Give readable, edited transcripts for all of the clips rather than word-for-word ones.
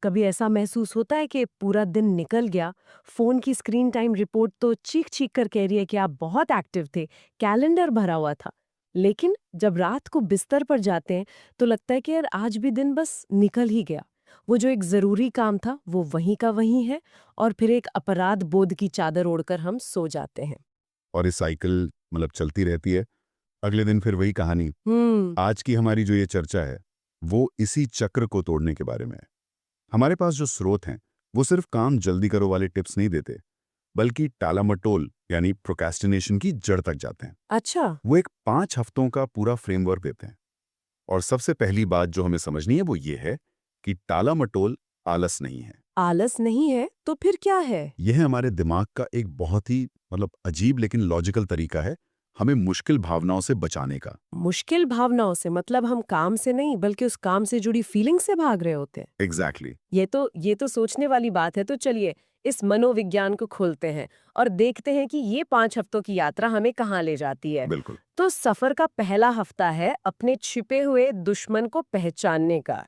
कभी ऐसा महसूस होता है कि पूरा दिन निकल गया, फोन की स्क्रीन टाइम रिपोर्ट तो चीख चीख कर कह रही है कि आप बहुत एक्टिव थे, कैलेंडर भरा हुआ था। लेकिन जब रात को बिस्तर पर जाते हैं तो लगता है कि यार आज भी दिन बस निकल ही गया। वो जो एक जरूरी काम था वो वहीं का वहीं है, और फिर एक अपराध बोध की चादर ओढ़कर हम सो जाते हैं। और ये साइकिल मतलब चलती रहती है। अगले दिन फिर वही कहानी। हम्म। आज की हमारी जो ये चर्चा है, वो इसी चक्र को तोड़ने के बारे में है। हमारे पास जो स्रोत हैं, वो सिर्फ काम जल्दी करो वाले टिप्स नहीं देते, बल्कि टालामटोल यानी प्रोक्रेस्टिनेशन की जड़ तक जाते हैं। अच्छा। वो एक 5 हफ्तों का पूरा फ्रेमवर्क देते हैं। और सबसे पहली बात जो हमें समझनी है वो ये है कि टालामटोल आलस नहीं है। आलस नहीं है तो फिर क्या है? यह हमारे दिमाग का एक बहुत ही मतलब अजीब लेकिन लॉजिकल तरीका है हमें मुश्किल भावनाओं से बचाने का। मुश्किल भावनाओं से मतलब हम काम से नहीं बल्कि उस काम से जुड़ी फीलिंग से भाग रहे होते हैं। Exactly exactly. ये तो सोचने वाली बात है। तो चलिए इस मनोविज्ञान को खोलते हैं और देखते हैं कि ये 5 हफ्तों की यात्रा हमें कहाँ ले जाती है। बिल्कुल। तो सफर का पहला हफ्ता है अपने छिपे हुए दुश्मन को पहचानने का।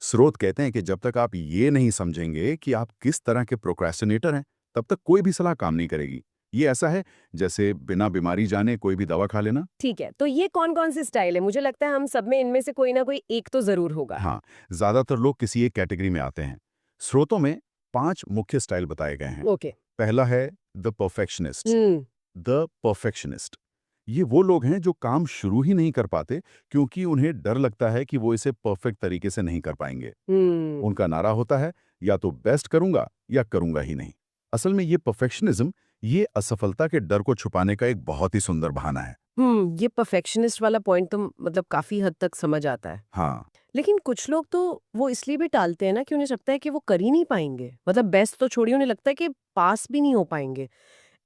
स्रोत कहते हैं कि जब तक आप ये नहीं समझेंगे कि आप किस तरह के प्रोक्रेस्टिनेटर हैं, तब तक कोई भी सलाह काम नहीं करेगी। ये ऐसा है जैसे बिना बीमारी जाने कोई भी दवा खा लेना। ठीक है, तो ये कौन कौन सी स्टाइल है? मुझे लगता है हम सब में इनमें से कोई ना कोई एक तो जरूर होगा। हाँ, ज्यादातर लोग किसी एक कैटेगरी में आते हैं। स्रोतों में 5 मुख्य स्टाइल बताए गए हैं। ओके। पहला है the perfectionist. Hmm. The perfectionist ये वो लोग हैं जो काम शुरू ही नहीं कर पाते क्योंकि उन्हें डर लगता है कि वो इसे परफेक्ट तरीके से नहीं कर पाएंगे। हम्म। उनका नारा होता है या तो बेस्ट करूंगा या करूंगा ही नहीं। असल में ये परफेक्शनिज्म ये असफलता के डर को छुपाने का एक बहुत ही सुंदर बहाना है। ये परफेक्शनिस्ट वाला पॉइंट तो मतलब काफी हद तक समझ आता है। हाँ, लेकिन कुछ लोग तो वो इसलिए भी टालते हैं ना कि उन्हें लगता है कि वो कर ही नहीं पाएंगे, मतलब बेस्ट तो छोड़िए, उन्हें लगता है कि पास भी नहीं हो पाएंगे।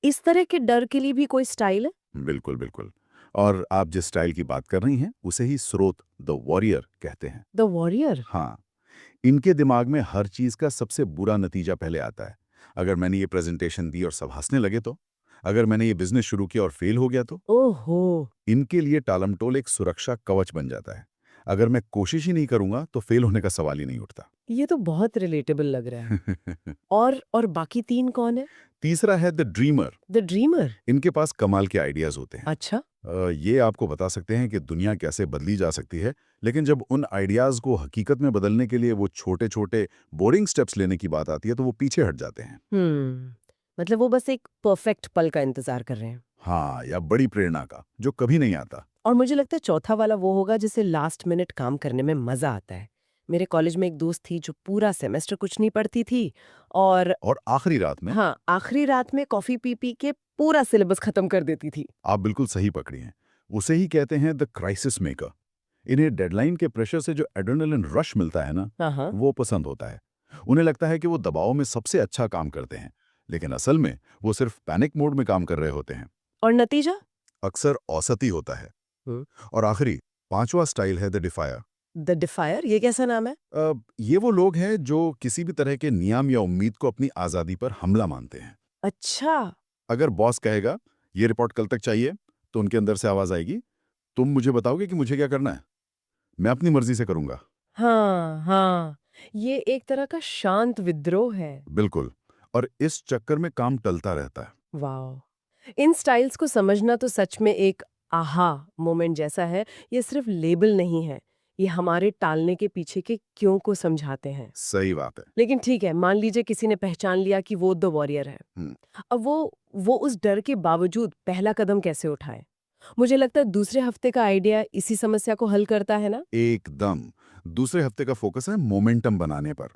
इस तरह के डर के लिए भी कोई स्टाइल है? बिल्कुल बिल्कुल। और आप जिस स्टाइल की बात कर रही हैं उसे ही स्रोत द वॉरियर कहते हैं। The warrior. हाँ, इनके दिमाग में हर चीज का सबसे बुरा नतीजा पहले आता है। अगर मैंने ये प्रेजेंटेशन दी और सब हंसने लगे तो, अगर मैंने ये बिजनेस शुरू किया और फेल हो गया तो। ओहो। इनके लिए टालमटोल एक सुरक्षा कवच बन जाता है। अगर मैं कोशिश ही नहीं करूंगा तो फेल होने का सवाल ही नहीं उठता। ये तो बहुत रिलेटेबल लग रहा है। और बाकी तीन कौन है? तीसरा है द ड्रीमर। The dreamer. इनके पास कमाल के आइडियाज होते हैं। अच्छा। ये आपको बता सकते हैं कि दुनिया कैसे बदली जा सकती है, लेकिन जब उन आइडियाज को हकीकत में बदलने के लिए वो छोटे छोटे बोरिंग स्टेप्स लेने की बात आती है तो वो पीछे हट जाते हैं। मतलब वो बस एक परफेक्ट पल का इंतजार कर रहे हैं। हाँ, या बड़ी प्रेरणा का जो कभी नहीं आता। और मुझे लगता है चौथा वाला वो होगा जिसे लास्ट मिनट काम करने में मजा आता है। मेरे कॉलेज में एक दोस्त थी जो पूरा सेमेस्टर कुछ नहीं पढ़ती थी, और और आखिरी रात में हाँ, आखिरी रात में कॉफी पी पी के पूरा सिलेबस खत्म कर देती थी। आप बिल्कुल सही पकड़ी हैं। उसे ही कहते हैं द क्राइसिस मेकर। इन्हें डेडलाइन के प्रेशर से जो एड्रेनलिन रश मिलता है ना, हाँ हाँ। वो पसंद होता है। उन्हें लगता है कि वो दबाव में सबसे अच्छा काम करते हैं, लेकिन असल में वो सिर्फ पैनिक मोड में काम कर रहे होते हैं। और नतीजा? अक्सर औसत ही होता है। हम्म। और आखिरी 5वां स्टाइल है द डिफायर। द डिफायर, ये कैसा नाम है? ये वो लोग हैं जो किसी भी तरह के नियम या उम्मीद को अपनी आज़ादी पर हमला मानते हैं। अच्छा। अगर बॉस कहेगा ये रिपोर्ट कल तक चाहिए, तो उनके अंदर से आवाज़ आएगी, तुम मुझे बताओगे कि मुझे क्या करना है, मैं अपनी मर्जी से करूंगा। हाँ हाँ, ये एक तरह का शांत विद्रोह है। बिल्कुल। और इस चक्कर में काम टलता रहता है। वाह, इन स्टाइल्स को समझना तो सच में एक आहा मोमेंट जैसा है। ये सिर्फ लेबल नहीं है, ये हमारे टालने के पीछे के क्यों को समझाते हैं। सही बात है। लेकिन ठीक है, मान लीजिए किसी ने पहचान लिया कि वो द वॉरियर है। हम्म, अब वो उस डर के बावजूद पहला कदम कैसे उठाए? मुझे लगता है दूसरे हफ्ते का आइडिया इसी समस्या को हल करता है ना? एकदम। दूसरे हफ्ते का फोकस है मोमेंटम बनाने पर।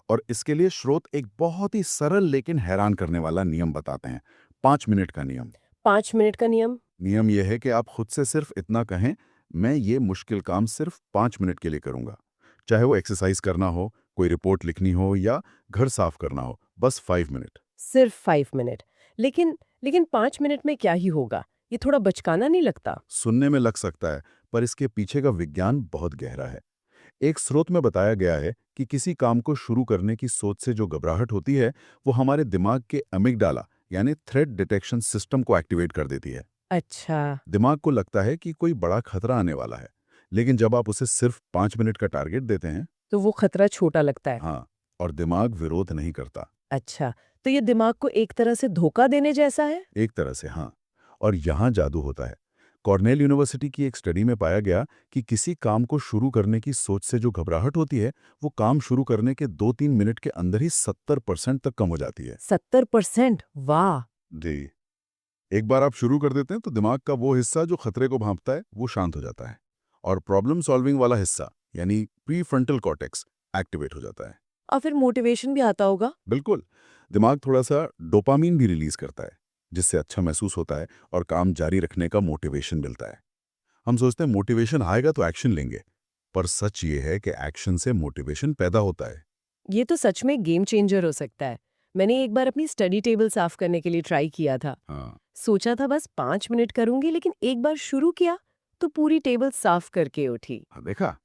और इसके लिए स्रोत एक बहुत ही सरल लेकिन हैरान करने वाला नियम बताते हैं। 5 मिनट का नियम। 5 मिनट का नियम? नियम यह है कि आप खुद से सिर्फ इतना कहें, मैं ये मुश्किल काम सिर्फ 5 मिनट के लिए करूंगा। चाहे वो एक्सरसाइज करना हो, कोई रिपोर्ट लिखनी हो या घर साफ करना हो, बस 5 मिनट। सिर्फ 5 मिनट? लेकिन लेकिन 5 मिनट में क्या ही होगा? ये थोड़ा बचकाना नहीं लगता? सुनने में लग सकता है, पर इसके पीछे का विज्ञान बहुत गहरा है। एक स्रोत में बताया गया है कि किसी काम को शुरू करने की सोच से जो घबराहट होती है, वो हमारे दिमाग के अमिगडाला यानी थ्रेट डिटेक्शन सिस्टम को एक्टिवेट कर देती है। अच्छा। दिमाग को लगता है कि कोई बड़ा खतरा आने वाला है, लेकिन जब आप उसे सिर्फ 5 मिनट का टारगेट देते हैं, तो वो खतरा छोटा लगता है। हाँ, और दिमाग विरोध नहीं करता। अच्छा, तो ये दिमाग को एक तरह से धोखा देने जैसा है? एक तरह से हाँ। और यहाँ जादू होता है। कॉर्नेल यूनिवर्सिटी की एक स्टडी में पाया गया कि किसी काम को शुरू करने की सोच से जो घबराहट होती है, वो काम शुरू करने के 2-3 मिनट के अंदर ही 70% तक कम हो जाती है। 70%? वाह! जी। एक बार आप शुरू कर देते हैं तो दिमाग का वो हिस्सा जो खतरे को भांपता है, वो शांत हो जाता है। और प्रॉब्लम सॉल्विंग वाला हिस्सा, यानी प्रीफ्रंटल कॉर्टेक्स, एक्टिवेट हो जाता है। और फिर मोटिवेशन भी आता होगा? बिल्कुल। दिमाग थोड़ा-सा डोपामाइन भी रिलीज़ करता है, जिससे अच्छा महसूस होता है और काम जारी रखने का मोटिवेशन मिलता है। हम सोचते हैं मोटिवेशन आएगा तो एक्शन लेंगे, पर सच ये है कि एक्शन से मोटिवेशन पैदा होता है। ये तो सच में गेम चेंजर हो सकता है। मैंने एक बार अपनी स्टडी टेबल साफ करने के लिए ट्राई किया था। हाँ, सोचा था बस 5 मिनट करूंगी, लेकिन एक बार शुरू किया तो पूरी टेबल साफ करके उठी। हाँ देखा?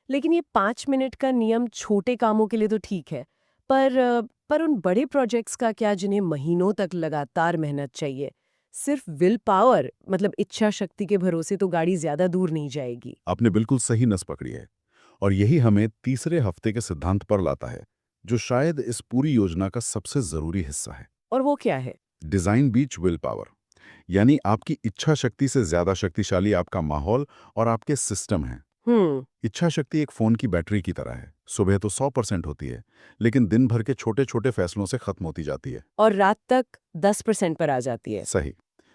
लेकिन ये 5 मिनट का नियम छोटे कामों के लिए तो ठीक है, पर उन बड़े प्रोजेक्ट्स का क्या जिन्हें महीनों तक लगातार मेहनत चाहिए? सिर्फ विल पावर, मतलब इच्छा शक्ति के भरोसे तो गाड़ी ज्यादा दूर नहीं जाएगी। आपने बिल्कुल सही नस पकड़ी है। और यही हमें तीसरे हफ्ते के सिद्धांत पर लाता है, जो शायद इस पूरी योजना का सबसे ज़रूरी हिस्सा है। और वो क्या है? Design beach will power. यानी आपकी इच्छा शक्ति से ज़्यादा शक्तिशाली आपका माहौल और आपके सिस्टम हैं। इच्छा शक्ति एक फ़ोन की बैटरी की तरह है। सुबह तो 100% होती है, लेकिन दिन भर के छोटे-छोटे फैसलों से खत्म होती जाती है। और रात तक 10% पर आ जाती है। सही।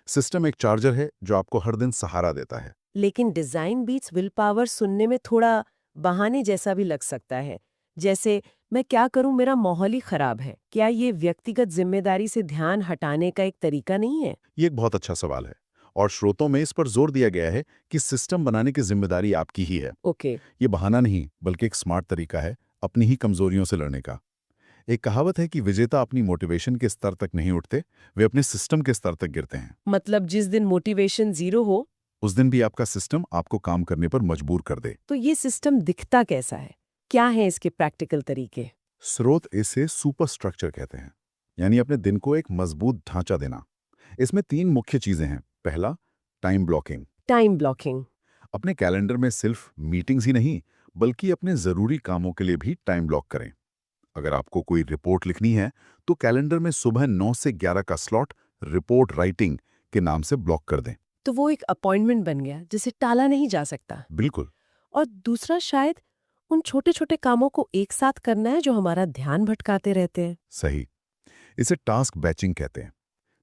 सिस्टम एक चार्जर है जो आपको हर दिन सहारा देता है। लेकिन डिजाइन बीट्स विल पावर सुनने में थोड़ा बहाने जैसा भी लग सकता है। जैसे, मैं क्या करूं, मेरा माहौल ही खराब है। क्या ये व्यक्तिगत जिम्मेदारी से ध्यान हटाने का एक तरीका नहीं है? ये एक बहुत अच्छा सवाल है और स्रोतों में इस पर जोर दिया गया है कि सिस्टम बनाने की जिम्मेदारी आपकी ही है। ओके। ये बहाना नहीं, बल्कि एक स्मार्ट तरीका है अपनी ही कमजोरियों से लड़ने का। एक कहावत है कि विजेता अपनी मोटिवेशन के स्तर तक नहीं उठते, वे अपने सिस्टम के स्तर तक गिरते हैं। मतलब जिस दिन मोटिवेशन जीरो हो, उस दिन भी आपका सिस्टम आपको काम करने पर मजबूर कर दे। तो ये सिस्टम दिखता कैसा है? क्या है इसके प्रैक्टिकल तरीके? स्रोत इसे सुपर स्ट्रक्चर कहते हैं, यानी अपने दिन को एक मजबूत ढांचा देना। इसमें 3 मुख्य चीजें हैं। पहला, टाइम ब्लॉकिंग। Time blocking. अपने कैलेंडर में सिर्फ मीटिंग्स ही नहीं, बल्कि अपने जरूरी कामों के लिए भी टाइम ब्लॉक करें। अगर आपको कोई रिपोर्ट लिखनी है, तो कैलेंडर में सुबह 9 से 11 का स्लॉट रिपोर्ट राइटिंग के नाम से ब्लॉक कर दें। तो वो एक अपॉइंटमेंट बन गया जिसे टाला नहीं जा सकता। बिल्कुल। और दूसरा, शायद उन छोटे छोटे कामों को एक साथ करना है जो हमारा ध्यान भटकाते रहते हैं। सही। इसे टास्क बैचिंग कहते हैं।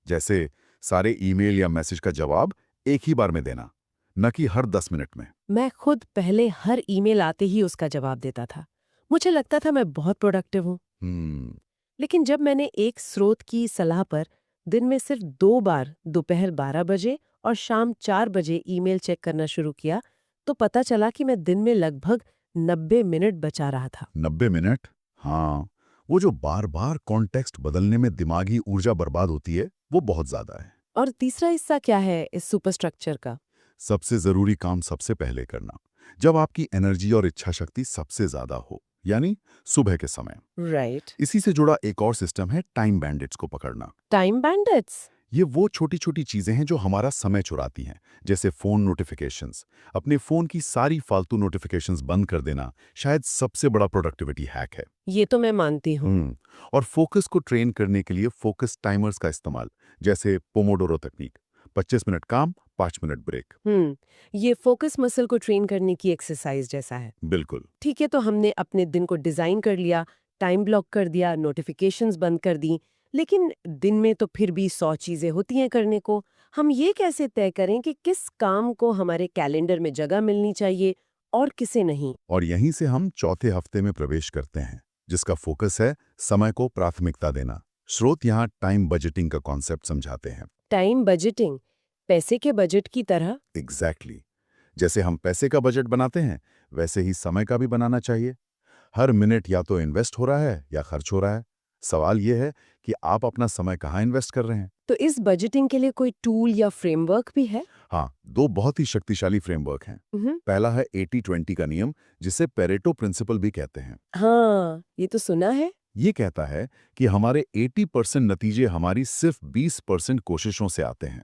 जैसे सारे ईमेल या मैसेज का जवाब एक ही बार में देना, न कि हर 10 मिनट में। मैं खुद पहले हर ईमेल आते ही उसका जवाब देता था। मुझे लगता था मैं बहुत प्रोडक्टिव हूँ। हम्म। लेकिन जब मैंने एक स्रोत की सलाह पर दिन में सिर्फ 2 बार दोपहर 12 बजे और शाम 4 बजे ईमेल चेक करना शुरू किया, तो पता चला कि मैं दिन में लगभग 90 मिनट बचा रहा था। 90 मिनट? हाँ, वो जो बार-बार कॉन्टेक्स्ट बदलने में दिमागी ऊर्जा बर्बाद होती है, वो बहुत ज़्यादा है। और तीसरा हिस्सा क्या है इस सुपरस्ट्रक्चर का? सबसे ज़रूरी काम सबसे पहले करना, जब आपकी एनर्जी और इच्छा शक्ति सबसे ज़्यादा हो, यानी सुबह के समय। राइट। इसी से जुड़ा एक और सिस्टम है टाइम बैंडिट्स को पकड़ना। Time bandits? ये वो छोटी-छोटी चीज़ें हैं जो हमारा समय चुराती हैं, जैसे फ़ोन नोटिफ़िकेशंस। अपने फ़ोन की सारी फालतू नोटिफ़िकेशंस बंद कर देना शायद सबसे बड़ा प्रोडक्टिविटी हैक है। ये तो मैं मानती हूँ। और फोकस को ट्रेन करने के लिए फोकस टाइमर्स का इस्तेमाल, जैसे पोमोडोरो तकनीक। 25 मिनट काम, 5 मिनट ब्रेक। ये फोकस मसल को ट्रेन करने की एक्सरसाइज जैसा है। बिल्कुल। ठीक है, तो हमने अपने दिन को डिजाइन कर लिया, टाइम ब्लॉक कर दिया, नोटिफिकेशंस बंद कर दी, लेकिन दिन में तो फिर भी 100 चीजें होती हैं करने को। हम ये कैसे तय करें कि किस काम को हमारे कैलेंडर में जगह मिलनी चाहिए और किसे नहीं? और यहीं से हम चौथे हफ्ते में प्रवेश करते हैं, जिसका फोकस है समय को प्राथमिकता देना। स्रोत यहाँ टाइम बजटिंग का कॉन्सेप्ट समझाते हैं। टाइम बजटिंग, पैसे के बजट की तरह? एग्जैक्टली। जैसे हम पैसे का बजट बनाते हैं, वैसे ही समय का भी बनाना चाहिए। हर मिनट या तो इन्वेस्ट हो रहा है या खर्च हो रहा है। सवाल यह है कि आप अपना समय कहाँ इन्वेस्ट कर रहे हैं। तो इस बजटिंग के लिए कोई टूल या फ्रेमवर्क भी है? हाँ, 2 बहुत ही शक्तिशाली फ्रेमवर्क हैं। हम्म। पहला है 80-20 का नियम, जिसे पेरेटो प्रिंसिपल भी कहते हैं। हाँ, ये तो सुना है। ये कहता है कि हमारे 80% नतीजे हमारी सिर्फ 20% कोशिशों से आते हैं।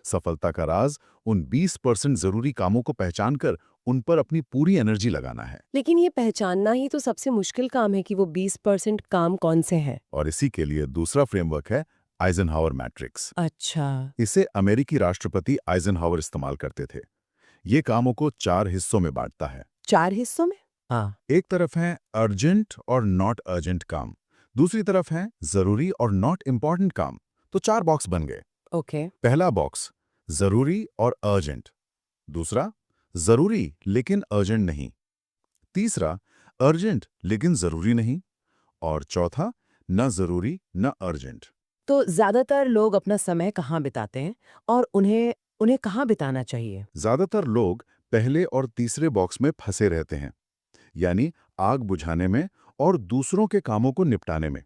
सफलता का राज उन 20% जरूरी कामों को पहचान कर उन पर अपनी पूरी एनर्जी लगाना है। लेकिन ये पहचानना ही तो सबसे मुश्किल काम है कि वो 20% काम कौन से हैं। और इसी के लिए दूसरा फ्रेमवर्क है आइजनहावर मैट्रिक्स। अच्छा। इसे अमेरिकी राष्ट्रपति आइजनहावर इस्तेमाल करते थे। ये कामों को 4 हिस्सों में बांटता है। 4 हिस्सों में? हाँ। एक तरफ है अर्जेंट और नॉट अर्जेंट काम, दूसरी तरफ है जरूरी और नॉट इम्पॉर्टेंट काम। तो 4 बॉक्स बन गए। ओके। पहला बॉक्स जरूरी और अर्जेंट, दूसरा जरूरी लेकिन अर्जेंट नहीं, तीसरा अर्जेंट लेकिन जरूरी नहीं, और चौथा न जरूरी न अर्जेंट। तो ज्यादातर लोग अपना समय कहाँ बिताते हैं और उन्हें उन्हें कहाँ बिताना चाहिए? ज्यादातर लोग पहले और तीसरे बॉक्स में फंसे रहते हैं, यानी आग बुझाने में और दूसरों के कामों को निपटाने में।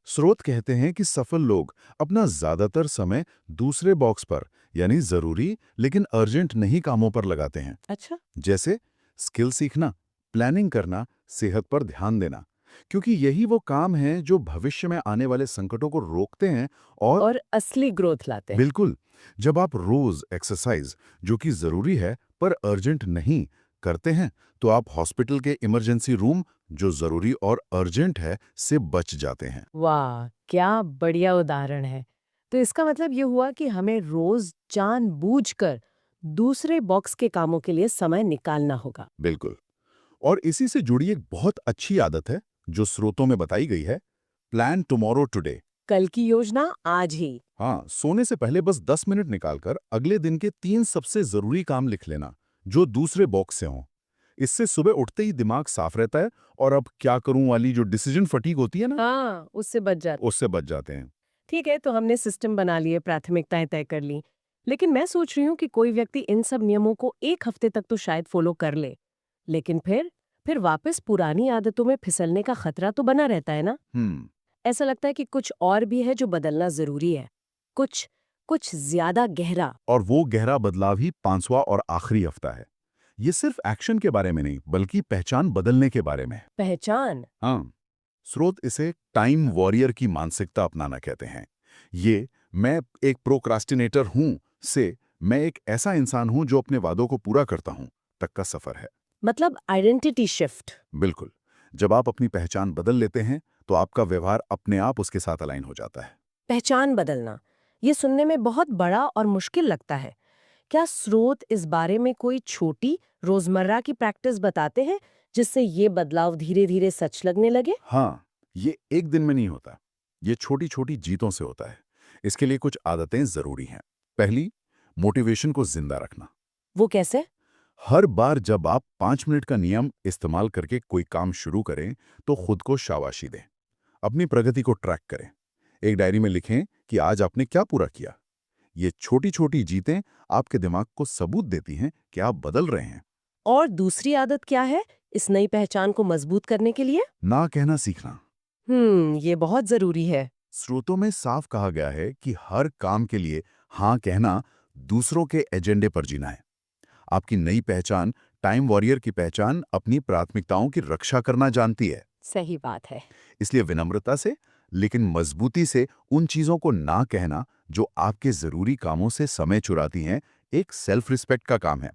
स्रोत कहते हैं कि सफल लोग अपना ज्यादातर समय दूसरे बॉक्स पर, यानी जरूरी लेकिन अर्जेंट नहीं कामों पर लगाते हैं। अच्छा। जैसे स्किल सीखना, प्लानिंग करना, सेहत पर ध्यान देना, क्योंकि यही वो काम हैं जो भविष्य में आने वाले संकटों को रोकते हैं। और असली ग्रोथ लाते हैं। बिल्कुल, जब आप रोज एक्सरसाइज, जो कि जरूरी है पर अर्जेंट नहीं, करते हैं, तो आप हॉस्पिटल के इमरजेंसी रूम, जो जरूरी और अर्जेंट है, से बच जाते हैं। वाह, क्या बढ़िया उदाहरण है। तो इसका मतलब ये हुआ कि हमें रोज जानबूझकर दूसरे बॉक्स के कामों के लिए समय निकालना होगा। बिल्कुल। और इसी से जुड़ी एक बहुत अच्छी आदत है जो स्रोतों में बताई गई है, प्लान टुमारो टुडे। कल की योजना आज ही। हाँ, सोने से पहले बस 10 मिनट निकालकर अगले दिन के 3 सबसे जरूरी काम लिख लेना, जो दूसरे बॉक्स से हों। इससे सुबह उठते ही दिमाग साफ रहता है और अब क्या करूं वाली जो डिसीजन फटीग होती है ना, हाँ, उससे बच जाते। उससे बच जाते हैं। ठीक है, तो हमने सिस्टम बना लिए, प्राथमिकताएं तय कर ली। लेकिन मैं सोच रही हूँ कि कोई व्यक्ति इन सब नियमों को 1 हफ्ते तक तो शायद फॉलो कर ले, लेकिन फिर वापस पुरानी आदतों में फिसलने का खतरा तो बना रहता है ना? ऐसा लगता है कि कुछ और भी है जो बदलना जरूरी है, कुछ कुछ ज्यादा गहरा। और वो गहरा बदलाव ही 5वां और आखिरी हफ्ता है। ये सिर्फ एक्शन के बारे में नहीं, बल्कि पहचान बदलने के बारे में है। पहचान। हाँ, स्रोत इसे टाइम वॉरियर की मानसिकता अपनाना कहते हैं। ये मैं एक प्रोक्रास्टिनेटर हूं से मैं एक ऐसा इंसान हूं जो अपने वादों को पूरा करता हूं तक का सफर है। मतलब आइडेंटिटी शिफ्ट। बिल्कुल। जब आप अपनी पहचान बदल लेते हैं तो आपका व्यवहार अपने आप उसके साथ अलाइन हो जाता है। पहचान बदलना, ये सुनने में बहुत बड़ा और मुश्किल लगता है। क्या स्रोत इस बारे में कोई छोटी रोजमर्रा की प्रैक्टिस बताते हैं जिससे ये बदलाव धीरे धीरे सच लगने लगे? हाँ, ये एक दिन में नहीं होता। ये छोटी छोटी जीतों से होता है। इसके लिए कुछ आदतें जरूरी हैं। पहली, मोटिवेशन को जिंदा रखना। वो कैसे? हर बार जब आप 5 मिनट का नियम इस्तेमाल करके कोई काम शुरू करें, तो खुद को शाबाशी दें। अपनी प्रगति को ट्रैक करें। एक डायरी में लिखें कि आज आपने क्या पूरा किया। ये छोटी छोटी जीतें आपके दिमाग को सबूत देती हैं कि आप बदल रहे हैं। और दूसरी आदत क्या है इस नई पहचान को मजबूत करने के लिए? ना कहना सीखना। ये बहुत जरूरी है। स्रोतों में साफ कहा गया है कि हर काम के लिए हाँ कहना दूसरों के एजेंडे पर जीना है। आपकी नई पहचान, टाइम वॉरियर की पहचान, अपनी प्राथमिकताओं की रक्षा करना जानती है। सही बात है। इसलिए विनम्रता से लेकिन मजबूती से उन चीजों को ना कहना जो आपके जरूरी कामों से समय चुराती हैं, एक सेल्फ रिस्पेक्ट का काम है।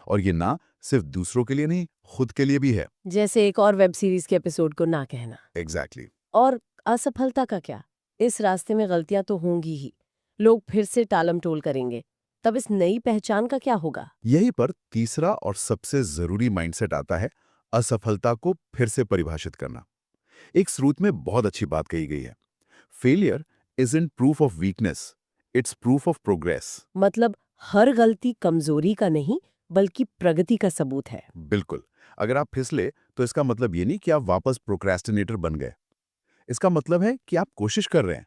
और ये ना सिर्फ दूसरों के लिए नहीं, खुद के लिए भी है। जैसे एक और वेब सीरीज के एपिसोड को ना कहना। एग्जैक्टली। और असफलता का क्या? इस रास्ते में गलतियां तो होंगी ही, लोग फिर से टालमटोल करेंगे, तब इस नई पहचान का क्या होगा? यहीं पर तीसरा और सबसे जरूरी माइंडसेट आता है, असफलता को फिर से परिभाषित करना। एक स्रोत में बहुत अच्छी बात कही गई है, failure isn't proof of weakness, it's proof of progress. मतलब हर गलती कमजोरी का नहीं, बल्कि प्रगति का सबूत है। बिल्कुल। अगर आप फिसले तो इसका मतलब ये नहीं कि आप वापस प्रोक्रेस्टिनेटर बन गए। इसका मतलब है कि आप कोशिश कर रहे हैं।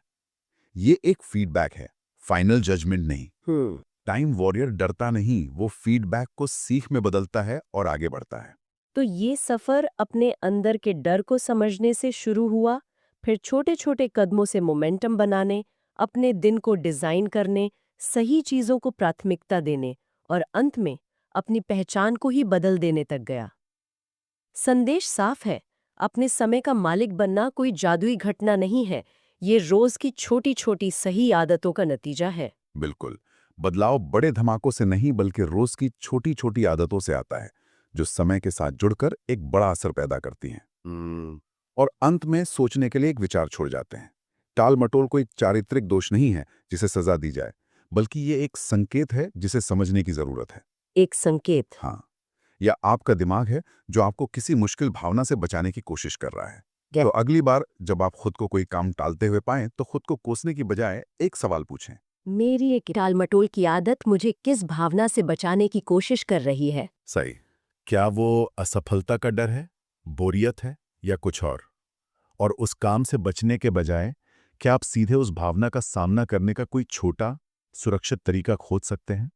ये एक फीडबैक है, फाइनल जजमेंट नहीं। टाइम वॉरियर डरता नहीं, वो फीडबैक को सीख में बदलता है और आगे बढ़ता है। तो ये सफर अपने अंदर के डर को समझने से शुरू हुआ, फिर छोटे छोटे कदमों से मोमेंटम बनाने, अपने दिन को डिजाइन करने, सही चीजों को प्राथमिकता देने और अंत में अपनी पहचान को ही बदल देने तक गया। संदेश साफ है, अपने समय का मालिक बनना कोई जादुई घटना नहीं है, ये रोज की छोटी छोटी सही आदतों का नतीजा है। बिल्कुल। बदलाव बड़े धमाकों से नहीं, बल्कि रोज की छोटी छोटी आदतों से आता है, जो समय के साथ जुड़कर एक बड़ा असर पैदा करती हैं और अंत में सोचने के लिए एक विचार छोड़ जाते हैं। टाल मटोल कोई चारित्रिक दोष नहीं है जिसे सजा दी जाए, बल्कि ये एक संकेत है जिसे समझने की जरूरत है। एक संकेत। हाँ, या आपका दिमाग है जो आपको किसी मुश्किल भावना से बचाने की कोशिश कर रहा है। तो अगली बार जब आप खुद को कोई काम टालते हुए पाएं तो खुद को कोसने की बजाय एक सवाल पूछें। मेरी एक टाल-मटोल की आदत मुझे किस भावना से बचाने की कोशिश कर रही है? सही। क्या वो असफलता का डर है, बोरियत है या कुछ और? और उस काम से बचने के बजाय क्या आप सीधे उस भावना का सामना करने का कोई छोटा, सुरक्षित तरीका खोज सकते हैं?